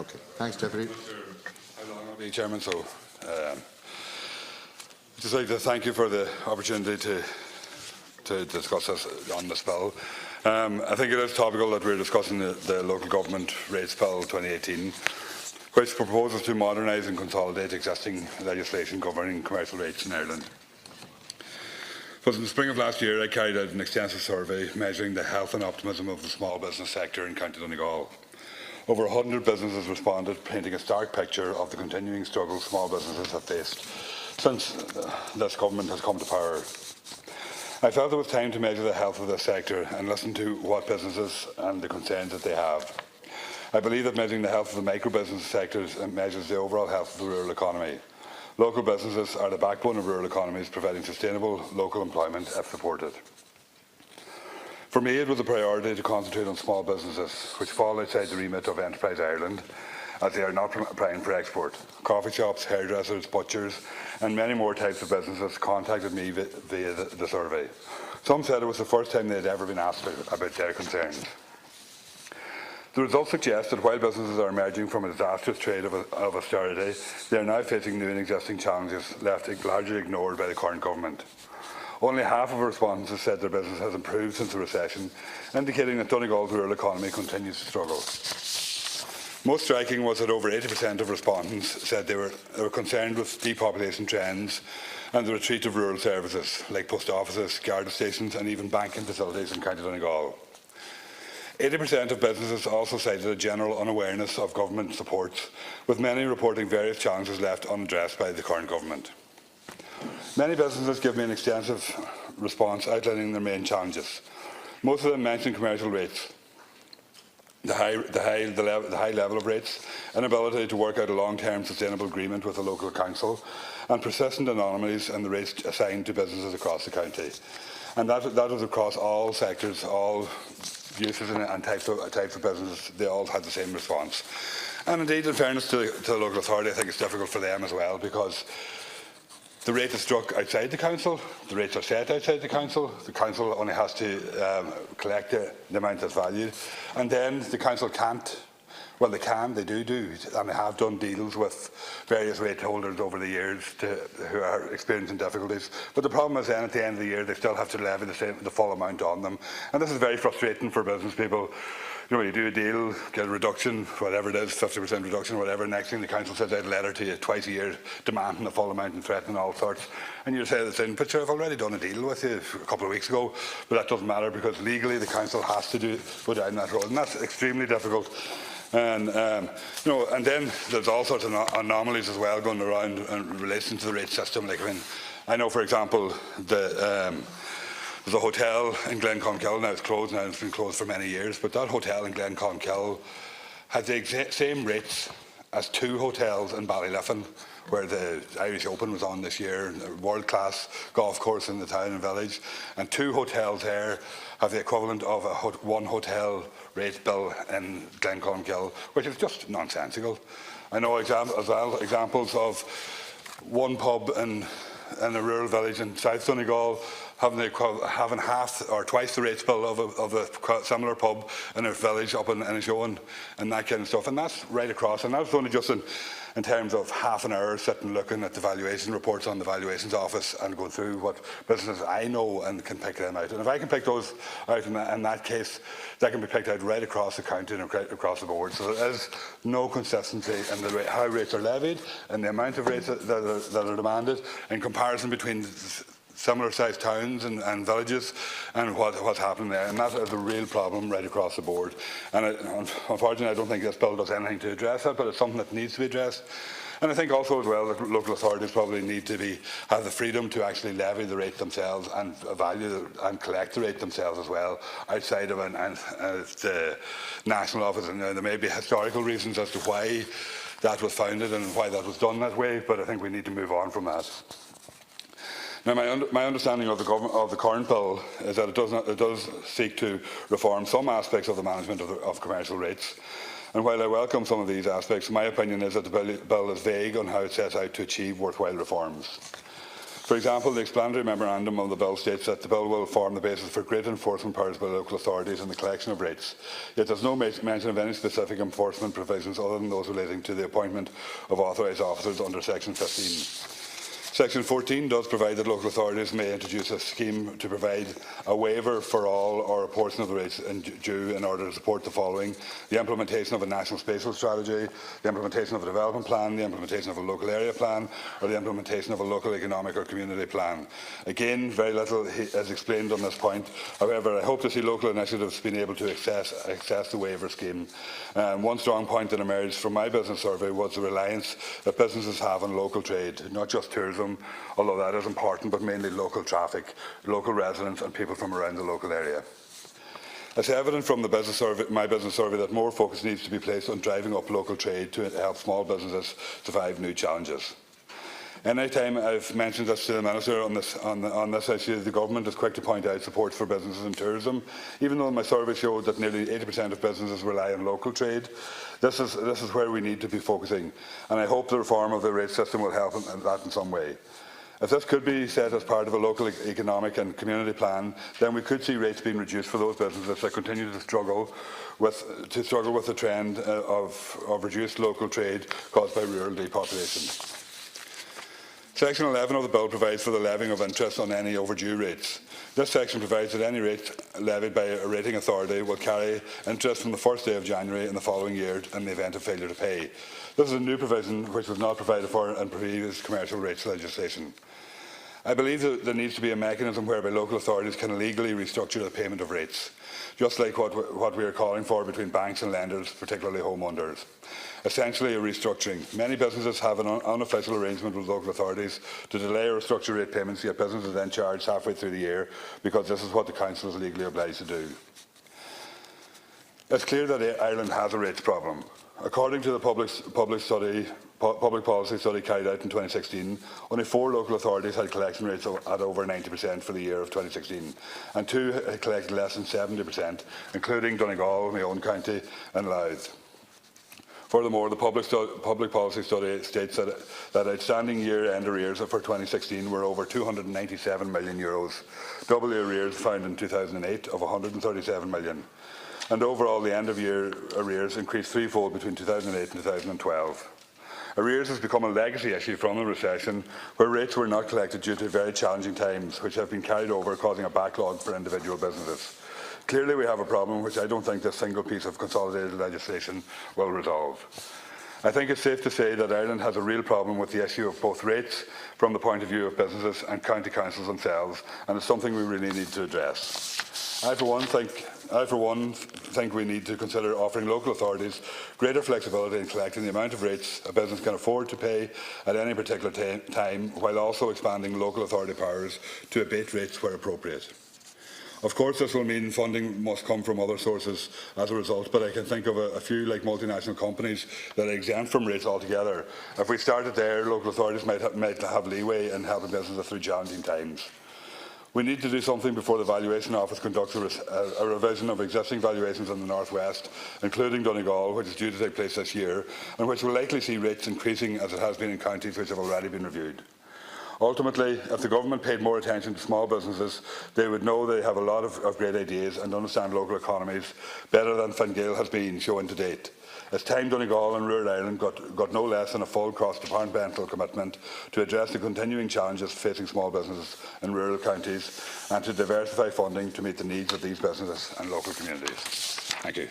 Okay. Thanks, Deputy. Mr. Chairman, just like to thank you for the opportunity to discuss this on this bill. I think it is topical that we're discussing the Local Government Rates Bill 2018, which proposes to modernise and consolidate existing legislation governing commercial rates in Ireland. But in the spring of last year, I carried out an extensive survey measuring the health and optimism of the small business sector in County Donegal. Over 100 businesses responded, painting a stark picture of the continuing struggles small businesses have faced since this government has come to power. I felt it was time to measure the health of this sector and listen to what businesses and the concerns that they have. I believe that measuring the health of the micro-business sector measures the overall health of the rural economy. Local businesses are the backbone of rural economies, providing sustainable local employment if supported. For me, it was a priority to concentrate on small businesses, which fall outside the remit of Enterprise Ireland, as they are not applying for export. Coffee shops, hairdressers, butchers, and many more types of businesses contacted me via the survey. Some said it was the first time they had ever been asked about their concerns. The results suggest that while businesses are emerging from a disastrous trade of austerity, they are now facing new and existing challenges left largely ignored by the current government. Only half of respondents said their business has improved since the recession, indicating that Donegal's rural economy continues to struggle. Most striking was that over 80% of respondents said they were concerned with depopulation trends and the retreat of rural services, like post offices, Garda stations and even banking facilities in County Donegal. 80% of businesses also cited a general unawareness of government supports, with many reporting various challenges left unaddressed by the current government. Many businesses give me an extensive response outlining their main challenges. Most of them mention commercial rates, the high level of rates, inability to work out a long-term sustainable agreement with the local council, and persistent anomalies in the rates assigned to businesses across the county. And that is across all sectors, all uses and types of businesses. They all had the same response. And indeed, in fairness to the local authority, I think it's difficult for them as well, because the rate is struck outside the council, the rates are set outside the council only has to collect the amount that's valued, and then the council can't, well they do, and they have done deals with various rate holders over the years who are experiencing difficulties. But the problem is then at the end of the year they still have to levy the full amount on them, and this is very frustrating for business people. You know, you do a deal, get a reduction, whatever it is, 50% reduction, whatever. Next thing the council sends out a letter to you twice a year demanding the full amount and threatening all sorts. And you say, but sure, I've already done a deal with you a couple of weeks ago, but that doesn't matter because legally the council has to go down that road, and that's extremely difficult. And and then there's all sorts of anomalies as well going around in relation to the rate system. Like, I know, for example, there's a hotel in Glenconkill, now it's closed now, it's been closed for many years, but that hotel in Glenconkill had the exact same rates as two hotels in Ballyliffin, where the Irish Open was on this year, a world-class golf course in the town and village, and two hotels there have the equivalent of one hotel rate bill in Glenconkill, which is just nonsensical. I know examples of one pub in a rural village in South Donegal having half or twice the rates bill of a similar pub in a village up in Inishowen and that kind of stuff. And that's right across. And that's only just in terms of half an hour sitting looking at the valuation reports on the valuations office and going through what businesses I know and can pick them out. And if I can pick those out in that case, that can be picked out right across the county and across the board. So there is no consistency in how rates are levied and the amount of rates that are demanded in comparison between similar sized towns and villages and what's happening there, and that is a real problem right across the board. And unfortunately I don't think this bill does anything to address that, but it's something that needs to be addressed. And I think also as well that local authorities probably need to have the freedom to actually levy the rate themselves and value and collect the rate themselves as well outside of the national office. And there may be historical reasons as to why that was founded and why that was done that way, but I think we need to move on from that. Now, my understanding of the current bill is that it does seek to reform some aspects of the management of commercial rates. And while I welcome some of these aspects, my opinion is that the bill is vague on how it sets out to achieve worthwhile reforms. For example, the explanatory memorandum of the bill states that the bill will form the basis for great enforcement powers by local authorities in the collection of rates. Yet there is no mention of any specific enforcement provisions other than those relating to the appointment of authorised officers under Section 15. Section 14 does provide that local authorities may introduce a scheme to provide a waiver for all or a portion of the rates due in order to support the following: the implementation of a national spatial strategy, the implementation of a development plan, the implementation of a local area plan, or the implementation of a local economic or community plan. Again, very little is explained on this point. However, I hope to see local initiatives being able to access the waiver scheme. One strong point that emerged from my business survey was the reliance that businesses have on local trade, not just tourism, although that is important, but mainly local traffic, local residents and people from around the local area. It's evident from my business survey that more focus needs to be placed on driving up local trade to help small businesses survive new challenges. Any time I've mentioned this to the Minister on this issue, the Government is quick to point out support for businesses in tourism, even though my survey showed that nearly 80% of businesses rely on local trade. This is where we need to be focusing, and I hope the reform of the rate system will help in that in some way. If this could be set as part of a local economic and community plan, then we could see rates being reduced for those businesses that continue to struggle with the trend of reduced local trade caused by rural depopulation. Section 11 of the bill provides for the levying of interest on any overdue rates. This section provides that any rate levied by a rating authority will carry interest from the first day of January in the following year in the event of failure to pay. This is a new provision which was not provided for in previous commercial rates legislation. I believe that there needs to be a mechanism whereby local authorities can legally restructure the payment of rates, just like what we are calling for between banks and lenders, particularly homeowners. Essentially a restructuring. Many businesses have an unofficial arrangement with local authorities to delay or restructure rate payments, yet businesses are then charged halfway through the year because this is what the Council is legally obliged to do. It's clear that Ireland has a rates problem. According to the public policy study carried out in 2016, only 4 local authorities had collection rates at over 90% for the year of 2016, and 2 had collected less than 70%, including Donegal, my own county, and Louth. Furthermore, the public policy study states that outstanding year-end arrears for 2016 were over €297 million, double the arrears found in 2008 of €137 million. And overall, the end-of-year arrears increased threefold between 2008 and 2012. Arrears has become a legacy issue from the recession, where rates were not collected due to very challenging times, which have been carried over, causing a backlog for individual businesses. Clearly, we have a problem which I don't think this single piece of consolidated legislation will resolve. I think it's safe to say that Ireland has a real problem with the issue of both rates from the point of view of businesses and county councils themselves, and it's something we really need to address. I, for one, think we need to consider offering local authorities greater flexibility in collecting the amount of rates a business can afford to pay at any particular time, while also expanding local authority powers to abate rates where appropriate. Of course, this will mean funding must come from other sources as a result, but I can think of a few, like multinational companies, that are exempt from rates altogether. If we started there, local authorities might have leeway in helping businesses through challenging times. We need to do something before the Valuation Office conducts a revision of existing valuations in the North West, including Donegal, which is due to take place this year, and which will likely see rates increasing as it has been in counties which have already been reviewed. Ultimately, if the government paid more attention to small businesses, they would know they have a lot of great ideas and understand local economies better than Fine Gael has been shown to date. It's time Donegal and rural Ireland got no less than a full cross-departmental commitment to address the continuing challenges facing small businesses in rural counties and to diversify funding to meet the needs of these businesses and local communities. Thank you.